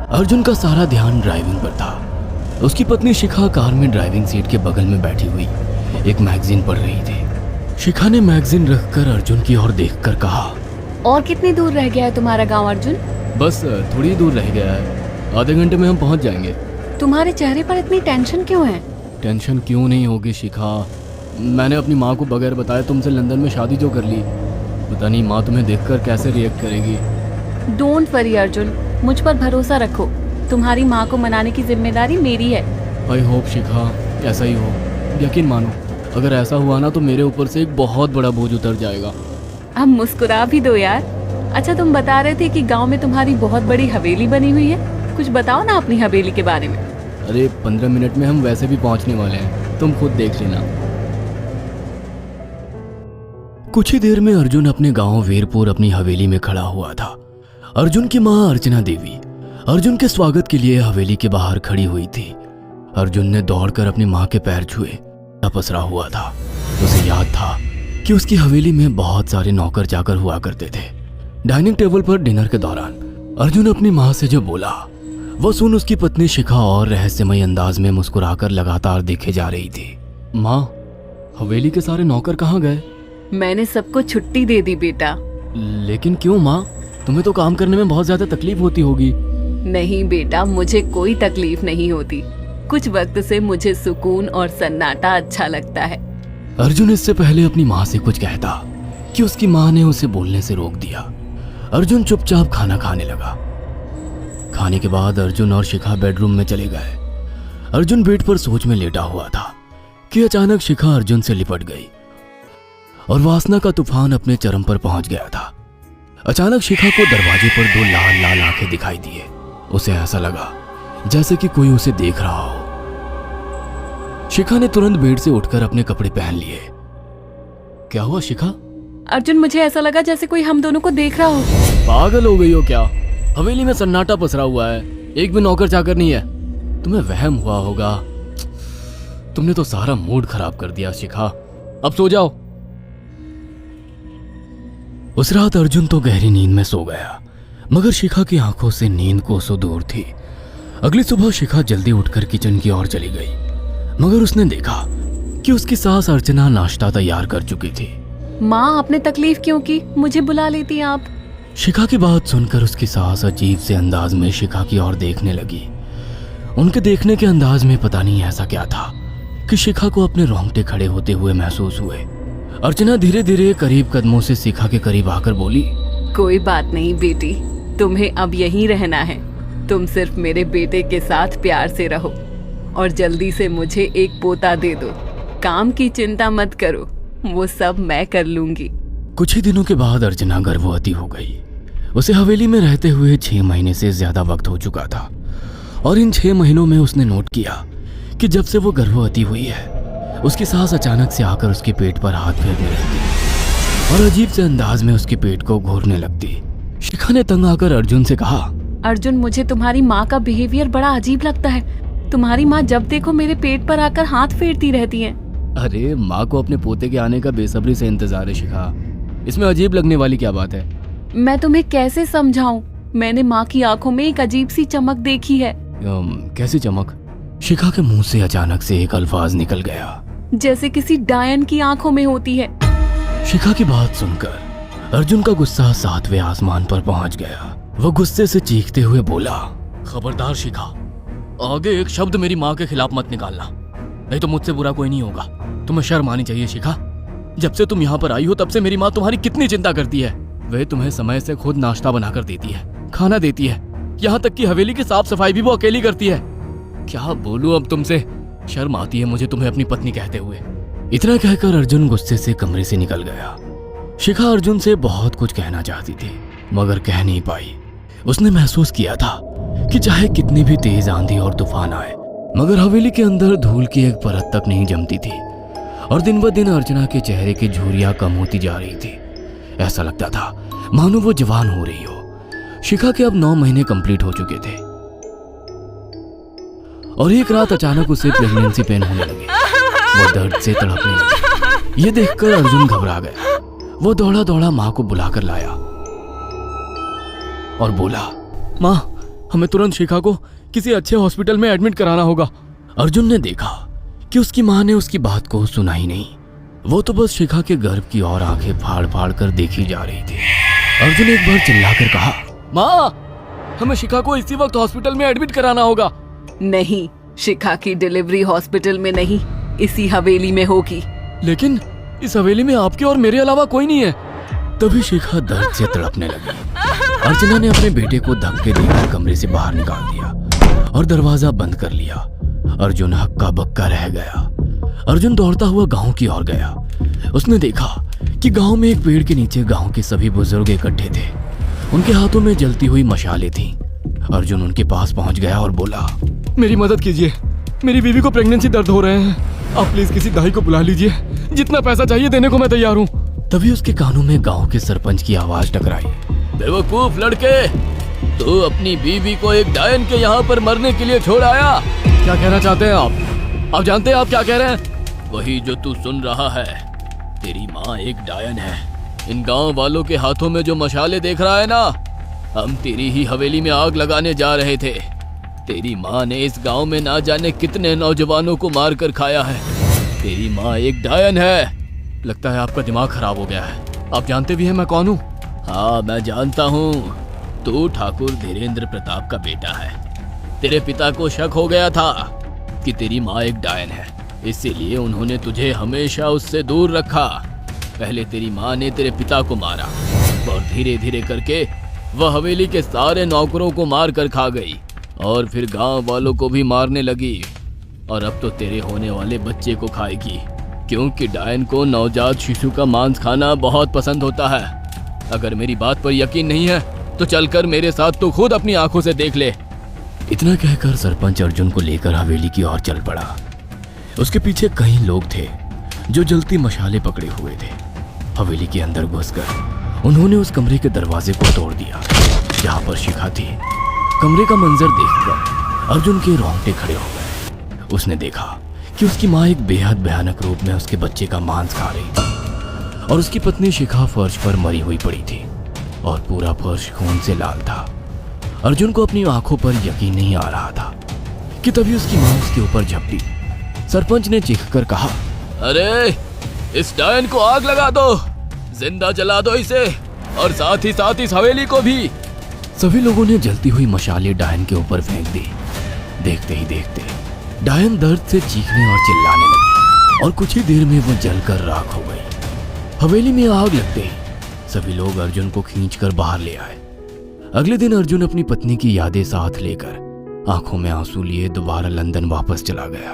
अर्जुन का सारा ध्यान ड्राइविंग पर था। उसकी पत्नी शिखा कार में ड्राइविंग सीट के बगल में बैठी हुई एक मैगजीन पढ़ रही थी। शिखा ने मैगजीन रखकर अर्जुन की ओर देखकर कहा, और कितनी दूर रह गया है तुम्हारा गांव अर्जुन? बस थोड़ी दूर रह गया है, आधे घंटे में हम पहुंच जाएंगे। तुम्हारे चेहरे पर इतनी टेंशन क्यों है? टेंशन क्यों नहीं होगी शिखा, मैंने अपनी माँ को बगैर बताए तुमसे लंदन में शादी जो कर ली। पता नहीं माँ तुम्हें देखकर कैसे रिएक्ट करेगी। डोंट वरी अर्जुन, मुझ पर भरोसा रखो। तुम्हारी माँ को मनाने की जिम्मेदारी मेरी है। आई होप शिखा ऐसा ही हो। यकीन मानो, अगर ऐसा हुआ ना तो मेरे ऊपर से एक बहुत बड़ा बोझ उतर जाएगा। अब मुस्कुरा भी दो यार। अच्छा, तुम बता रहे थे कि गांव में तुम्हारी बहुत बड़ी हवेली बनी हुई है, कुछ बताओ ना अपनी हवेली के बारे में। अरे 15 मिनट में हम वैसे भी पहुंचने वाले हैं, तुम खुद देख लेना। कुछ ही देर में अर्जुन अपने गांव वीरपुर अपनी हवेली में खड़ा हुआ था। अर्जुन की मां अर्चना देवी अर्जुन के स्वागत के लिए हवेली के बाहर खड़ी हुई थी। अर्जुन ने दौड़कर अपनी मां के पैर छुए, पसरा हुआ था। उसे याद था कि उसकी हवेली में बहुत सारे नौकर चाकर हुआ करते थे। डाइनिंग टेबल पर डिनर के दौरान अर्जुन अपनी मां से जो बोला वो सुन उसकी पत्नी शिखा और रहस्यमय अंदाज में मुस्कुराकर लगातार देखे जा रही थी। माँ, हवेली के सारे नौकर कहाँ गए? मैंने सबको छुट्टी दे दी बेटा। लेकिन क्यों माँ, तुम्हें तो काम करने में बहुत ज्यादा तकलीफ होती होगी। नहीं बेटा, मुझे कोई तकलीफ नहीं होती। कुछ वक्त से मुझे सुकून और सन्नाटा अच्छा लगता है। अर्जुन इससे पहले अपनी माँ से कुछ कहता कि उसकी माँ ने उसे बोलने से रोक दिया। अर्जुन चुपचाप खाना खाने लगा। खाने के बाद अर्जुन और शिखा बेडरूम में चले गए। अर्जुन बेड पर सोच में लेटा हुआ था कि अचानक शिखा अर्जुन से लिपट गई और वासना का तूफान अपने चरम पर पहुंच गया था। अचानक शिखा को दरवाजे पर दो लाल लाल आंखें दिखाई दिए। उसे ऐसा लगा जैसे कि कोई उसे देख रहा हो। शिखा ने तुरंत बेड से उठकर अपने कपड़े पहन लिए। क्या हुआ शिखा? अर्जुन, मुझे ऐसा लगा जैसे कोई हम दोनों को देख रहा हो। पागल हो गई हो क्या? हवेली में सन्नाटा पसरा हुआ है, एक भी नौकर चाकर नहीं है। तुम्हें वहम हुआ होगा। तुमने तो सारा मूड खराब कर दिया शिखा, अब सो जाओ। उस रात अर्जुन तो गहरी नींद में सो गया, मगर शिखा की आंखों से नींद कोसों दूर थी। अगली सुबह शिखा जल्दी उठकर किचन की ओर चली गई, मगर उसने देखा कि उसकी सास अर्चना नाश्ता तैयार कर चुकी थी। माँ, आपने तकलीफ क्यों की? मुझे बुला लेती आप। शिखा की बात सुनकर उसकी सास अजीब से अंदाज में शिखा की ओर देखने लगी। उनके देखने के अंदाज में पता नहीं ऐसा क्या था कि शिखा को अपने रोंगटे खड़े होते हुए महसूस हुए। अर्चना धीरे धीरे करीब कदमों से शिखा के करीब आकर बोली, कोई बात नहीं बेटी, तुम्हें अब यहीं रहना है। तुम सिर्फ मेरे बेटे के साथ प्यार से रहो और जल्दी से मुझे एक पोता दे दो। काम की चिंता मत करो, वो सब मैं कर लूंगी। कुछ ही दिनों के बाद अर्चना गर्भवती हो गई। उसे हवेली में रहते हुए 6 महीने से ज्यादा वक्त हो चुका था और इन 6 महीनों में उसने नोट किया कि जब से वो गर्भवती हुई है उसकी सास अचानक से आकर उसके पेट पर हाथ फेरने लगती और अजीब से अंदाज में उसके पेट को घूरने लगती। शिखा ने तंग आकर अर्जुन से कहा, अर्जुन, मुझे तुम्हारी माँ का बिहेवियर बड़ा अजीब लगता है। तुम्हारी माँ जब देखो मेरे पेट पर आकर हाथ फेरती रहती है। अरे माँ को अपने पोते के आने का बेसब्री से इंतजार है शिखा, इसमें अजीब लगने वाली क्या बात है? मैं तुम्हें कैसे समझाऊं? मैंने माँ की आंखों में एक अजीब सी चमक देखी है। कैसी चमक? शिखा के मुंह से अचानक से एक अल्फाज निकल गया, जैसे किसी डायन की आंखों में होती है। शिखा की बात सुनकर अर्जुन का गुस्सा 7वें आसमान पर पहुंच गया। वो गुस्से से चीखते हुए बोला, खबरदार शिखा, आगे एक शब्द मेरी माँ के खिलाफ मत निकालना, नहीं तो मुझसे बुरा कोई नहीं होगा। तुम्हें शर्म आनी चाहिए शिखा। जब से तुम यहाँ पर आई हो तब से मेरी माँ तुम्हारी कितनी चिंता करती है। वह तुम्हें समय से खुद नाश्ता बनाकर देती है, खाना देती है, यहाँ तक कि हवेली की साफ सफाई भी वो अकेली करती है। क्या बोलूं अब तुमसे, शर्म आती है मुझे तुम्हें अपनी पत्नी कहते हुए। इतना कहकर अर्जुन गुस्से से कमरे से निकल गया। शिखा अर्जुन से बहुत कुछ कहना चाहती थी मगर कह नहीं पाई। उसने महसूस किया था कि चाहे कितनी भी तेज आंधी और तूफान आए मगर हवेली के अंदर धूल की एक परत तक नहीं जमती थी और दिन ब दिन अर्चना के चेहरे की झुर्रियां कम होती जा रही थी। ऐसा लगता था मानो वो जवान हो रही हो। शिखा के अब 9 महीने कंप्लीट हो चुके थे और एक रात अचानक उसे प्रेगनेंसी पेन होने लगे। वो दर्द से तड़पने लगी। ये देखकर अर्जुन घबरा गया। वो दौड़ा दौड़ा माँ को बुलाकर लाया और बोला, माँ हमें तुरंत शिखा को किसी अच्छे हॉस्पिटल में एडमिट कराना होगा। अर्जुन ने देखा कि उसकी माँ ने उसकी बात को सुना ही नहीं। वो तो बस शिखा के गर्भ की ओर आंखें फाड़ फाड़ कर देखी जा रही थी। अर्जुन एक बार चिल्लाकर कहा, माँ, हमें शिखा को इसी वक्त हॉस्पिटल में एडमिट कराना होगा। नहीं, शिखा की डिलीवरी हॉस्पिटल में नहीं, इसी हवेली में होगी। लेकिन इस हवेली में आपके और मेरे अलावा कोई नहीं है। तभी शिखा दर्द से तड़पने लगी। अर्चना ने अपने बेटे को धक्के देकर कमरे से बाहर निकाल दिया और दरवाजा बंद कर लिया। अर्जुन हक्का बक्का रह गया। अर्जुन दौड़ता हुआ गांव की ओर गया। उसने देखा कि गांव में एक पेड़ के नीचे गांव के सभी बुजुर्ग इकट्ठे थे। उनके हाथों में जलती हुई मशालें थीं। अर्जुन उनके पास पहुंच गया और बोला, मेरी मदद कीजिए, मेरी बीवी को प्रेगनेंसी दर्द हो रहे हैं। आप प्लीज किसी दाई को बुला लीजिए, जितना पैसा चाहिए देने को मैं तैयार हूँ। तभी उसके कानों में गांव के सरपंच की आवाज टकराई, बेवकूफ लड़के, तू अपनी बीवी को एक डायन के यहाँ पर मरने के लिए छोड़ आया। क्या कहना चाहते हैं आप? जानते हैं आप क्या कह रहे हैं? वही जो तू सुन रहा है। तेरी माँ एक डायन है। इन गांव वालों के हाथों में जो मशाले देख रहा है ना, हम तेरी ही हवेली में आग लगाने जा रहे थे। तेरी माँ ने इस गांव में ना जाने कितने नौजवानों को मार कर खाया है। तेरी माँ एक डायन है। लगता है आपका दिमाग खराब हो गया है। आप जानते भी हैं मैं कौन हूँ? हाँ, मैं जानता हूँ। तू ठाकुर धीरेन्द्र प्रताप का बेटा है। तेरे पिता को शक हो गया था कि तेरी माँ एक डायन है, इसीलिए उन्होंने तुझे हमेशा उससे दूर रखा। पहले तेरी माँ ने तेरे पिता को मारा और धीरे धीरे करके वह हवेली के सारे नौकरों को मार कर खा गई और फिर गांव वालों को भी मारने लगी। और अब तो तेरे होने वाले बच्चे को खाएगी, क्योंकि डायन को नवजात शिशु का मांस खाना बहुत पसंद होता है। अगर मेरी बात पर यकीन नहीं है तो चलकर मेरे साथ तो खुद अपनी आंखों से देख ले। इतना कहकर सरपंच अर्जुन को लेकर हवेली की ओर चल पड़ा। उसके पीछे कई लोग थे जो जलती मशाले पकड़े हुए थे। हवेली के अंदर घुसकर उन्होंने उस कमरे के दरवाजे को तोड़ दिया जहां पर शिखा थी। कमरे का मंजर देखकर अर्जुन के रोंगटे खड़े हो गए। उसने देखा कि उसकी माँ एक बेहद भयानक रूप में उसके बच्चे का मांस खा रही थी और उसकी पत्नी शिखा फर्श पर मरी हुई पड़ी थी और पूरा फर्श खून से लाल था। अर्जुन को अपनी आंखों पर यकीन नहीं आ रहा था कि तभी उसकी माँ उसके ऊपर झपटी। सरपंच ने चीखकर कहा, अरे इस डायन को आग लगा दो, जिंदा जला दो इसे और साथ ही साथ इस हवेली को भी। सभी लोगों ने जलती हुई मशाले डायन के ऊपर फेंक दी। देखते ही देखते डायन दर्द से चीखने और चिल्लाने लगी और कुछ ही देर में वो जलकर राख हो गई। हवेली में आग लगते ही सभी लोग अर्जुन को खींचकर बाहर ले आए। अगले दिन अर्जुन अपनी पत्नी की यादें साथ लेकर आंखों में आंसू लिए दोबारा लंदन वापस चला गया।